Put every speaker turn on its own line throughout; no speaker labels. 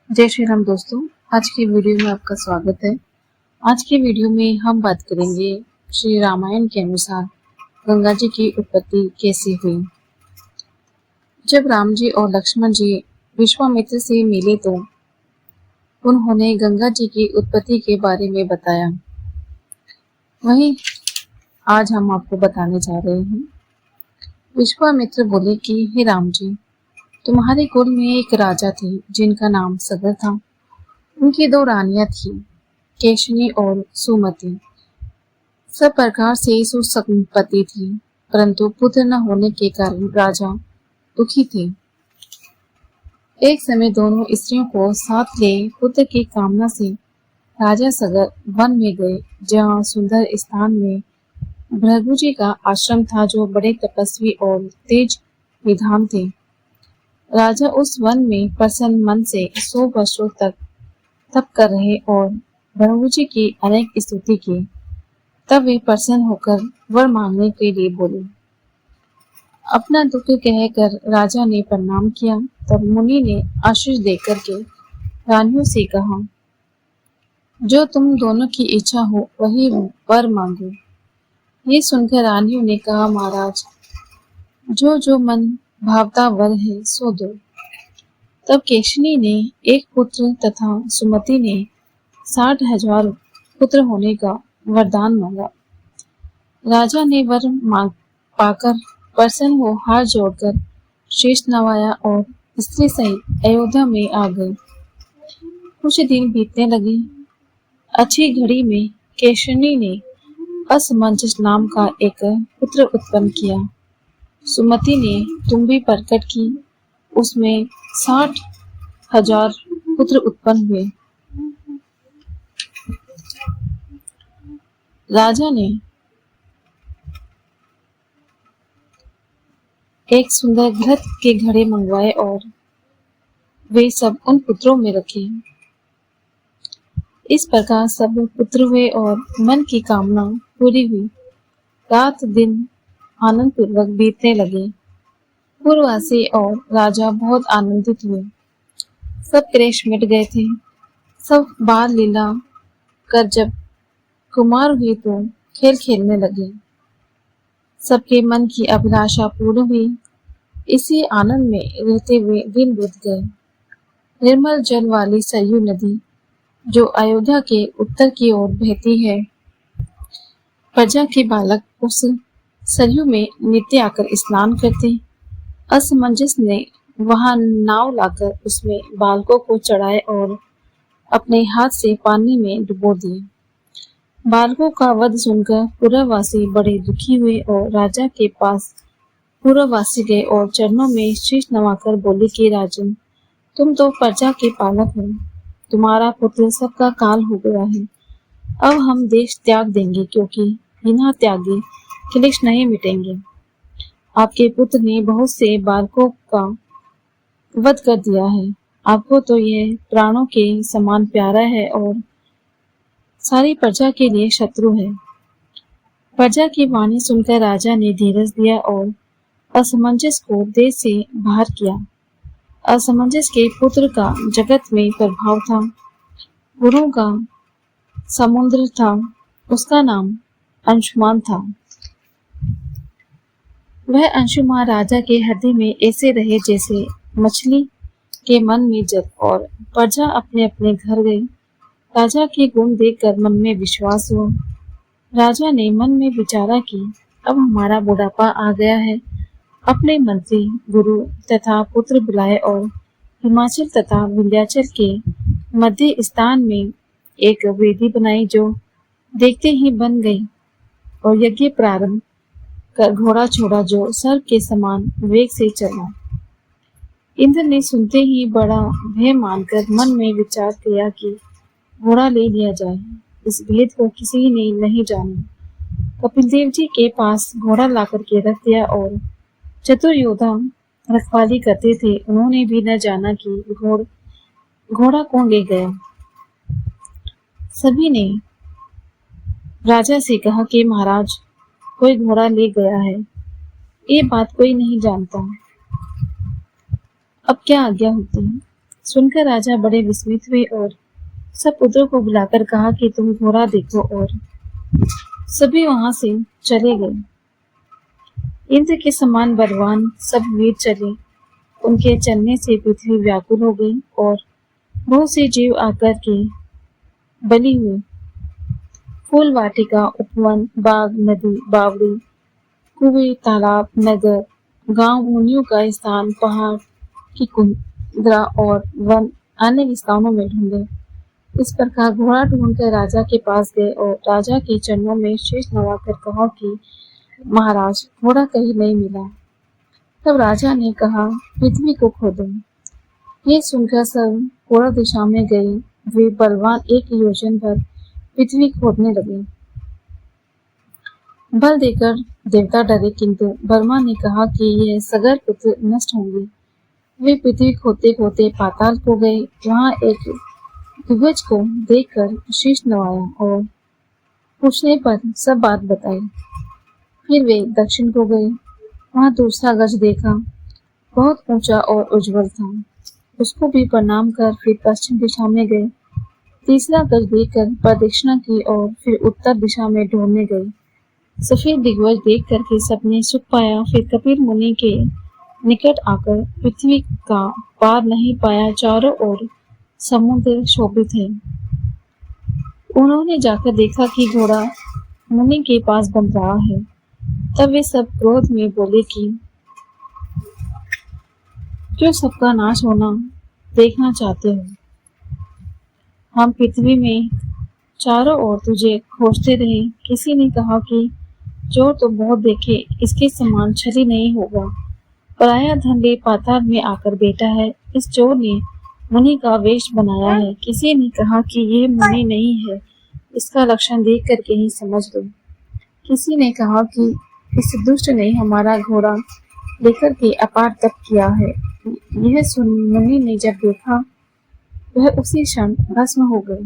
जय श्री राम दोस्तों। आज की वीडियो में आपका स्वागत है। आज की वीडियो में हम बात करेंगे श्री रामायण के अनुसार गंगा जी की उत्पत्ति कैसे हुई। जब राम जी और लक्ष्मण जी विश्वामित्र से मिले तो उन्होंने गंगा जी की उत्पत्ति के बारे में बताया। वहीं आज हम आपको बताने जा रहे हैं। विश्वामित्र बोले कि हे राम जी, तुम्हारे कुल में एक राजा थे जिनका नाम सगर था। उनकी दो रानियां थीं, केशनी और सुमति। सब प्रकार से सुसंपत्ति थी, परंतु पुत्र न होने के कारण राजा दुखी थे। एक समय दोनों स्त्रियों को साथ ले पुत्र की कामना से राजा सगर वन में गए, जहाँ सुंदर स्थान में भृगु जी का आश्रम था, जो बड़े तपस्वी और तेज विद्वान थे। राजा उस वन में प्रसन्न मन से 100 वर्षों तक तप कर रहे और भृगु जी की अनेक स्तुति की। तब वे प्रसन्न होकर वर मांगने के लिए बोले। अपना दुख कहकर राजा ने प्रणाम किया। तब मुनि ने आशीष देकर के रानियों से कहा, जो तुम दोनों की इच्छा हो वही वर मांगो। ये सुनकर रानियों ने कहा, महाराज, जो जो मन भावता वर है सो दो। तब केशनी ने एक पुत्र तथा सुमति ने 60,000 पुत्र होने का वरदान मांगा। राजा ने वर मांग पाकर प्रसन्न हो हाथ जोड़कर शीश नवाया और स्त्री सहित अयोध्या में आ गए। कुछ दिन बीतने लगे। अच्छी घड़ी में केशनी ने असमंजस नाम का एक पुत्र उत्पन्न किया। सुमति ने तुम्बी प्रकट की, उसमें 60,000 पुत्र उत्पन्न हुए। राजा ने एक सुंदर घृत के घड़े मंगवाए और वे सब उन पुत्रों में रखे। इस प्रकार सब पुत्र हुए और मन की कामना पूरी हुई। रात दिन आनंद पूर्वक बीतने लगे। पूर्ववासी और राजा बहुत आनंदित हुए। सब क्लेश मिट गए थे। सब बाल लीला कर जब कुमार हुए तो खेल खेलने लगे। सबके मन की अभिलाषा पूर्ण हुई। इसी आनंद में रहते हुए दिन बीत गए। निर्मल जल वाली सरयू नदी, जो अयोध्या के उत्तर की ओर बहती है, प्रजा के बालक उस सरयू में नित्य आकर स्नान करते। असमंजस ने वहां नाव लाकर उसमें बालकों को चढ़ाए और अपने हाथ से पानी में डुबो दिए। बालकों का वध सुनकर पुरवासी बड़े दुखी हुए और राजा के पास पुरवासी गए और चरणों में शीश नवाकर बोले कि राजन, तुम तो प्रजा के पालक हो। तुम्हारा पुत्र सबका काल हो गया है। अब हम देश त्याग देंगे, क्योंकि बिना त्यागे क्लेश नहीं मिटेंगे। आपके पुत्र ने बहुत से बालकों का वध कर दिया है। आपको तो यह प्राणों के समान प्यारा है और सारी प्रजा के लिए शत्रु है। प्रजा की वाणी सुनकर राजा ने धीरज दिया और असमंजस को देश से बाहर किया। असमंजस के पुत्र का जगत में प्रभाव था। गुरु का समुद्र था। उसका नाम अंशुमान था। वह अंशुमान राजा के हृदय में ऐसे रहे जैसे मछली के मन में जल। और प्रजा अपने अपने घर गई। राजा के गुण देखकर मन में विश्वास हुआ। राजा ने मन में विचारा कि अब हमारा बुढ़ापा आ गया है। अपने मंत्री, गुरु तथा पुत्र बुलाए और हिमाचल तथा विंध्याचल के मध्य स्थान में एक वेदी बनाई, जो देखते ही बन गई, और यज्ञ प्रारंभ कर घोड़ा छोड़ा, जो सर्प के समान वेग से चला। इंद्र ने सुनते ही बड़ा भय मानकर मन में विचार किया कि घोड़ा ले लिया जाए। इस भेद को किसी ने नहीं जाना। कपिल देव जी के पास घोड़ा लाकर के रख दिया और चतुर योद्धा रखवाली करते थे। उन्होंने भी न जाना कि घोड़ा कौन ले गया। सभी ने राजा से कहा कि महाराज, कोई घोड़ा ले गया है। ये बात कोई नहीं जानता। अब क्या आज्ञा होती है। सुनकर राजा बड़े विस्मित हुए और सब पुत्रों को बुलाकर कहा कि तुम घोड़ा देखो, और सभी वहां से चले गए। इंद्र के समान बलवान सब वीर चले। उनके चलने से पृथ्वी व्याकुल हो गई और बहुत से जीव आकर के बलि हुए। फूल वाटिका, उपवन, बाग, नदी, बावड़ी, कुएं, तालाब, नगर, गांव, मुनियों का स्थान, पहाड़ की कुंद्रा और वन अन्य स्थानों में ढूंढे। इस प्रकार घोड़ा ढूंढकर राजा के पास गए और राजा के चरणों में शीश नवाकर कहा कि महाराज, घोड़ा कहीं नहीं मिला। तब राजा ने कहा, पृथ्वी को खोदो। ये सुनकर सब पूर्व दिशा में गए। वे बलवान एक योजन भर पृथ्वी खोदने लगे। बल देकर देवता डरे, किंतु ब्रह्मा ने कहा कि यह सगर पुत्र नष्ट होंगे। वे पृथ्वी खोदते खोदते पाताल को गए। वहां एक दिग्गज को देखकर शीश नवाया और पूछने पर सब बात बताई। फिर वे दक्षिण को गए। वहां दूसरा गज देखा, बहुत ऊंचा और उज्जवल था। उसको भी प्रणाम कर फिर पश्चिम दिशा में गए। तीसरा गज देखकर प्रदक्षिणा की और फिर उत्तर दिशा में ढूंढने गए। सफेद दिग्गज देख करके सबने सुख पाया। फिर कपिल मुनि के निकट आकर पृथ्वी का पार नहीं पाया, चारों ओर समुद्र शोभित है। उन्होंने जाकर देखा कि घोड़ा मुनि के पास बंध रहा है। तब वे सब क्रोध में बोले कि क्यों सबका नाश होना देखना चाहते हो? हम पृथ्वी में चारों ओर तुझे खोजते रहे। किसी ने कहा कि चोर तो बहुत देखे, इसके समान छली नहीं होगा। पराया धन ले पाताल में आकर बैठा है। इस चोर ने मुनि का वेश बनाया है। किसी ने कहा कि यह मुनि नहीं है, इसका लक्षण देख करके ही समझ लो। किसी ने कहा कि इस दुष्ट ने हमारा घोड़ा लेकर के अपार तप किया है। यह सुन मुनि ने जब देखा, वह उसी क्षण भस्म हो गए।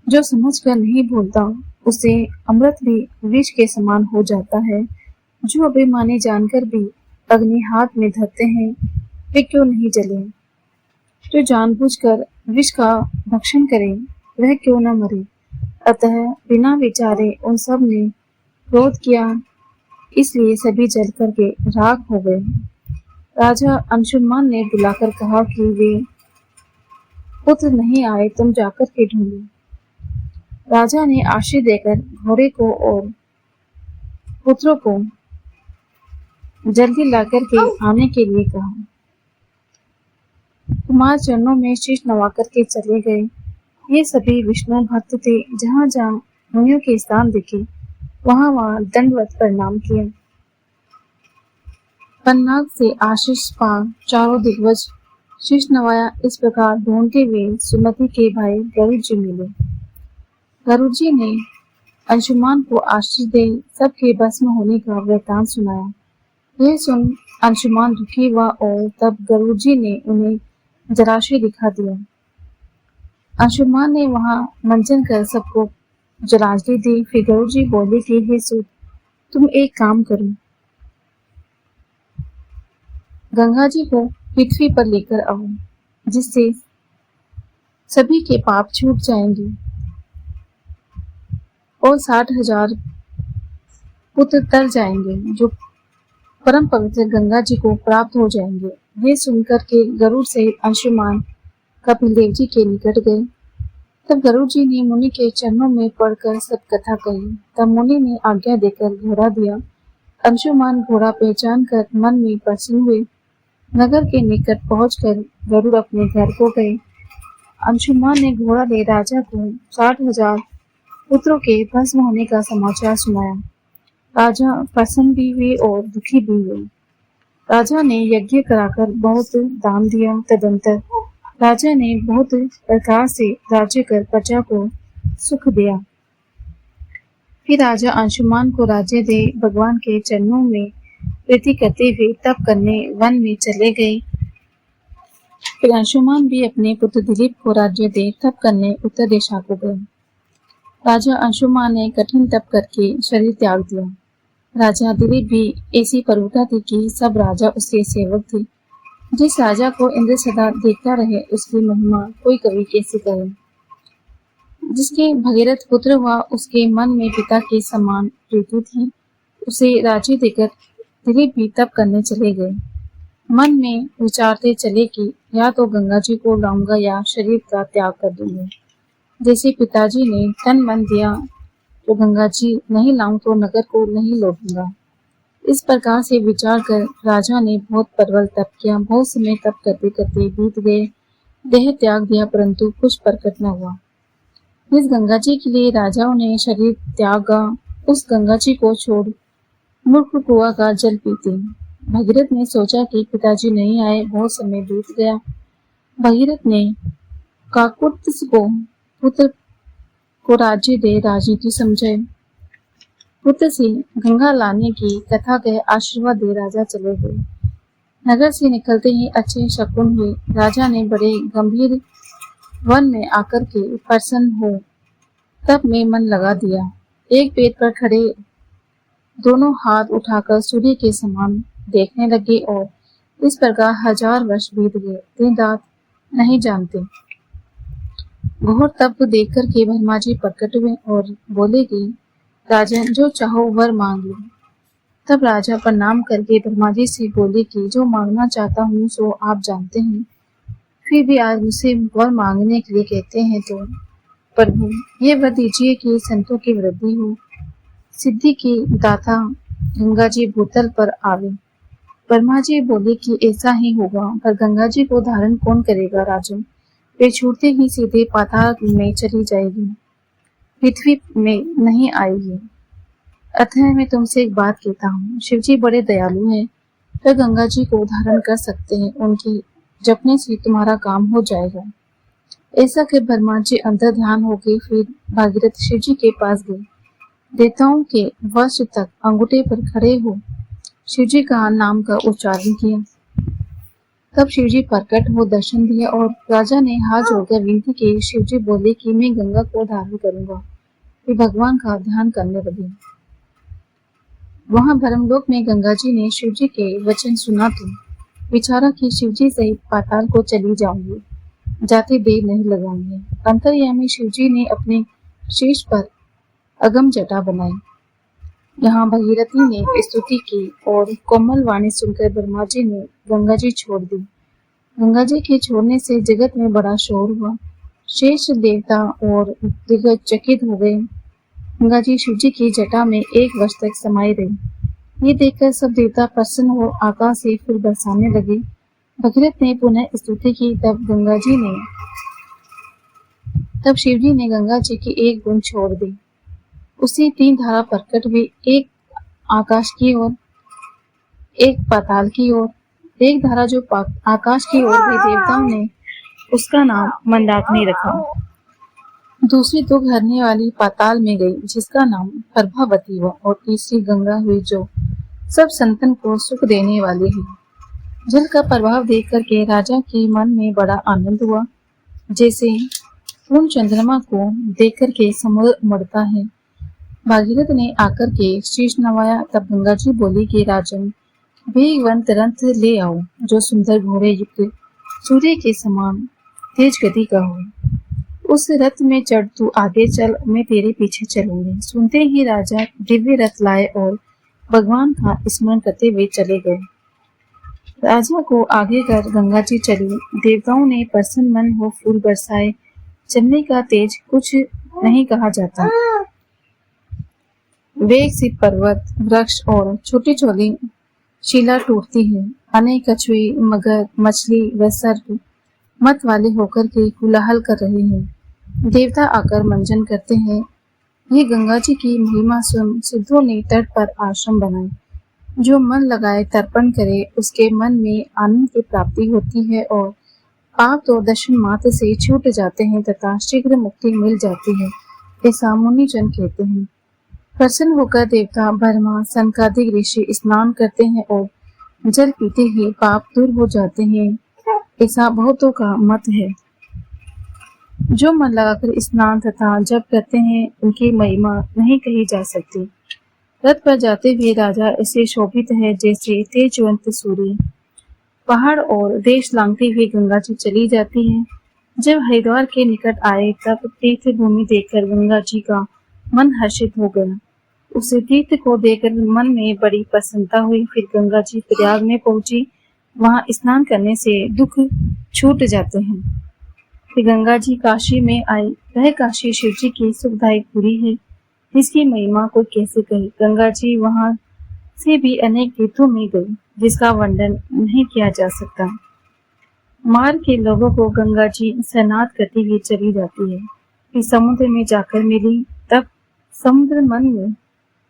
जो समझ कर नहीं बोलता, उसे अमृत भी विष के समान हो जाता है। जो अभिमानी जानकर भी अग्नि हाथ में धरते हैं, वे क्यों नहीं जले? जो जानबूझकर विष का भक्षण करे, वह क्यों न मरे? अतः बिना विचारे उन सब ने क्रोध किया, इसलिए सभी जल करके राख हो गए। राजा अंशुमान ने बुलाकर कहा कि वे पुत्र नहीं आए, तुम जाकर के ढूंढो। राजा ने आशीष देकर घोड़े को और पुत्रों को जल्दी लाकर के आने के लिए कहा। कुमार चरणों में शीश नवाकर के चले गए। ये सभी विष्णु भक्त थे। जहाँ जहाँ मुनियों के स्थान दिखे, वहाँ वहाँ दंडवत प्रणाम किया। पन्नाग से आशीष पा चारों दिग्गज शीश नवाया। इस प्रकार ढूंढते हुए सुमति के भाई गरुड़ जी मिले। गरुड़ जी ने अंशुमान को आशीष दे सबके भस्म होने का वृतांत सुनाया। यह सुन अंशुमान दुखी हुआ और तब गरुड़ जी ने उन्हें जलाशय दिखा दिया। अंशुमान ने वहां मंजन कर सबको जलांजलि दी। फिर गरुड़ जी बोले कि हे सूत, तुम एक काम करो, गंगा जी को पृथ्वी पर लेकर आओ, जिससे सभी के पाप छूट जाएंगे और 60,000 पुत्र तर जाएंगे, जो परम पवित्र गंगा जी को प्राप्त हो जाएंगे। ये सुनकर के गरुड़ से अंशुमान कपिल देव जी के निकट गए। तब गरुड़ जी ने मुनि के चरणों में पड़कर सब कथा कही। तब मुनि ने आज्ञा देकर घोड़ा दिया। अंशुमान घोड़ा पहचान कर मन में प्रसन्न हुए। नगर के निकट पहुंचकर गरुड़ अपने घर को गए। अंशुमान ने घोड़ा ले राजा को 60,000 पुत्रों के भस्म होने का समाचार सुनाया। राजा प्रसन्न भी हुए और दुखी भी हुए। राजा ने यज्ञ कराकर बहुत दान दिया। तदंतर राजा ने बहुत प्रकार से राज्य कर प्रजा को सुख दिया। फिर राजा अंशुमान को राज्य दे भगवान के चरणों में प्रीति करते हुए तप करने वन में चले गए। फिर अंशुमान भी अपने पुत्र दिलीप को राज्य दे तप करने उत्तर दिशा को गए। राजा अंशुमान ने कठिन तप करके शरीर त्याग दिया। राजा दिलीप भी ऐसी प्रवृत्ति थी कि सब राजा उसके सेवक थे। जिस राजा को इंद्र सदा देखता रहे उसकी महिमा कोई कवि कैसे करे। जिसके भगीरथ पुत्र हुआ उसके मन में पिता के समान प्रीति थी। उसे राज्य देकर दिलीप भी तप करने चले गए। मन में विचारते चले कि या तो गंगा जी को लाऊंगा या शरीर का त्याग कर दूंगा। जैसे पिताजी ने तन मन दिया तो गंगा जी नहीं लाऊं तो नगर को नहीं लौटूंगा। इस प्रकार से विचार कर राजा ने बहुत प्रबल तप किया। बहुत समय तप करते करते बीत गए। देह त्याग दिया परंतु कुछ प्रकट न हुआ। इस गंगा जी के लिए राजाओं ने शरीर त्यागा। उस गंगा जी को छोड़ मूर्ख कुआ का जल पीते। भगीरथ ने सोचा कि पिताजी नहीं आए, बहुत समय बीत गया। भगीरथ ने काकुत्स को पुत्र को राज्य दे राजनीति समझे। पुत्र से गंगा लाने की कथा कह आशीर्वाद दे राजा चले गए। नगर से निकलते ही अच्छे शकुन हुए। राजा ने बड़े गंभीर वन में आकर के प्रसन्न हो तब में मन लगा दिया। एक पेड़ पर खड़े दोनों हाथ उठाकर सूर्य के समान देखने लगे और इस प्रकार 1000 वर्ष बीत गए। दिन रात नहीं जानते। घोर तप देख कर के ब्रह्मा जी प्रकट हुए और बोले कि राजन जो चाहो वर मांग लो। तब राजा प्रणाम करके ब्रह्मा जी से बोले कि जो मांगना चाहता हूँ सो आप जानते हैं, फिर भी आज मुझसे वर मांगने के लिए कहते हैं तो प्रभु ये वर दीजिए कि संतों की वृद्धि हो, सिद्धि की दाता गंगा जी भूतल पर आवे। ब्रह्मा जी बोले कि ऐसा ही होगा, पर गंगा जी को धारण कौन करेगा राजन। वे छूटते ही सीधे पाताल में चली जाएगी, पृथ्वी में नहीं आएगी। अतः मैं तुमसे एक बात कहता हूँ, शिव जी बड़े दयालु हैं, वे गंगा जी को धारण कर सकते हैं। उनकी जपने से तुम्हारा काम हो जाएगा। ऐसा कि ब्रह्मा जी अंदर ध्यान हो गए। फिर भागीरथ शिव जी के पास गए। देवताओं के वश तक अंगूठे पर खड़े हो शिव जी का नाम का उच्चारण किया। तब शिव जी प्रकट हो दर्शन दिया और राजा ने हाथ जोड़कर विनती की। शिव जी बोले कि मैं गंगा को धारण करूंगा। फिर भगवान का ध्यान करने लगे। वहां भरमलोक में गंगा जी ने शिव जी के वचन सुना तो विचारा कि शिव जी सहित पाताल को चली जाऊंगी, जाते देर नहीं लगाऊंगी। अंतर्यामी शिव जी ने अपने शीश पर अगम जटा बनाई। यहाँ भगीरथी ने स्तुति की और कोमल वाणी सुनकर ब्रह्मा जी ने गंगा जी छोड़ दी। गंगा जी के छोड़ने से जगत में बड़ा शोर हुआ। शेष देवता और दिग्गज चकित हो गए। गंगा जी शिव जी की जटा में 1 वर्ष तक समाई रही। ये देखकर सब देवता प्रसन्न हो आकाश से फूल बरसाने लगे। भगीरथ ने पुनः स्तुति की। तब शिव जी ने गंगा जी की 1 बूंद छोड़ दी। उसी 3 धारा प्रकट हुई, एक आकाश की ओर, एक पाताल की ओर। एक धारा जो आकाश की ओर गई, देवताओं ने उसका नाम मंदाकिनी रखा। दूसरी 2 घरने वाली पाताल में गई, जिसका नाम प्रभावती हुआ, और तीसरी गंगा हुई जो सब संतन को सुख देने वाली है। जल का प्रभाव देख करके राजा के मन में बड़ा आनंद हुआ, जैसे पूर्ण चंद्रमा को देख करके समुद्र उमड़ता है। भागीरथ ने आकर के शीश नवाया। तब गंगा जी बोली कि राजन वेगवंत रथ ले आओ, जो सुंदर घोड़े युक्त सूर्य के समान तेज गति का हो। उस रथ में चढ़ तू आगे चल, मैं तेरे पीछे चलूंगी। सुनते ही राजा दिव्य रथ लाए और भगवान का स्मरण करते हुए चले गए। राजा को आगे कर गंगा जी चली। देवताओं ने प्रसन्न मन हो फूल बरसाए। चलने का तेज कुछ नहीं कहा जाता। वेग से पर्वत, वृक्ष और छोटी छोटी शिला टूटती है। अनेक कछुए, मगर, मछली व सर्प मत वाले होकर के कोलाहल कर रहे हैं। देवता आकर मंजन करते हैं। ये गंगा जी की महिमा सुन सिद्धों ने तट पर आश्रम बनाए। जो मन लगाए तर्पण करे, उसके मन में आनंद की प्राप्ति होती है और पाप तो दर्शन मात्र से छूट जाते हैं तथा शीघ्र मुक्ति मिल जाती है, ऐसा मुनि जन कहते हैं। प्रसन्न होकर देवता ब्रह्मा, सनकादिक ऋषि स्नान करते हैं और जल पीते ही पाप दूर हो जाते हैं, ऐसा बहुतों का मत है। जो मन लगाकर स्नान तथा जप करते हैं, उनकी महिमा नहीं कही जा सकती। रथ पर जाते हुए राजा ऐसे शोभित है जैसे तेजवंत सूर्य। पहाड़ और देश लांघती हुई गंगा जी चली जाती है। जब हरिद्वार के निकट आए तब तीर्थ भूमि देखकर गंगा जी का मन हर्षित हो गया। उसे तीर्थ को देखकर मन में बड़ी प्रसन्नता हुई। फिर गंगा जी प्रयाग में पहुंची। वहां स्नान करने से दुख छूट जाते हैं। फिर गंगा जी काशी में आई। वह काशी शिव जी की सुखदायक पुरी है, जिसकी महिमा को कैसे कही। गंगा जी वहां से भी अनेक तीर्थों में गई, जिसका वर्णन नहीं किया जा सकता। मार्ग के लोगों को गंगा जी स्नान करती हुई चली जाती है। फिर समुद्र में जाकर मिली। तब समुद्र मन में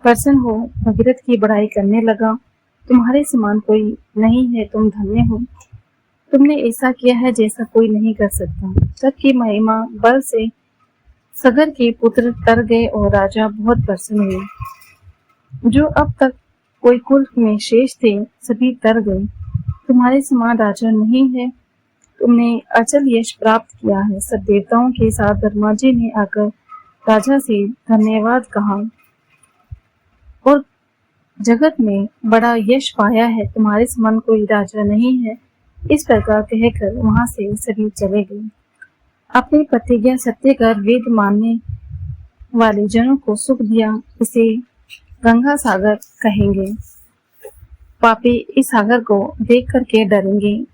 प्रसन्न हो भगीरथ की बड़ाई करने लगा। तुम्हारे समान कोई नहीं है, तुम धन्य हो। तुमने ऐसा किया है जैसा कोई नहीं कर सकता। तब की महिमा बल से सगर के पुत्र तर गए और राजा बहुत प्रसन्न हुए। जो अब तक कोई कुल में शेष थे, सभी तर गए। तुम्हारे समान राजा नहीं है। तुमने अचल यश प्राप्त किया है। सब देवताओं के साथ ब्रह्मा जी ने आकर राजा से धन्यवाद कहा और जगत में बड़ा यश पाया है। तुम्हारे समान कोई राजा नहीं है। इस प्रकार कहकर वहां से सभी चले गए। अपनी प्रतिज्ञा सत्य कर वेद मानने वाले जनों को सुख दिया। इसे गंगा सागर कहेंगे। पापी इस सागर को देख करके डरेंगे।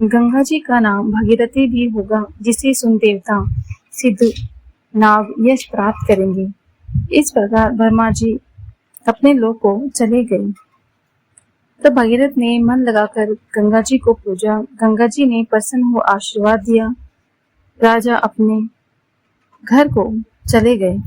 गंगा जी का नाम भागीरथी भी होगा, जिसे सुन देवता सिद्ध नाग यश प्राप्त करेंगे। इस प्रकार ब्रह्मा जी अपने लोक को चले गए। तो भगीरथ ने मन लगाकर गंगा जी को पूजा। गंगा जी ने प्रसन्न हो आशीर्वाद दिया। राजा अपने घर को चले गए।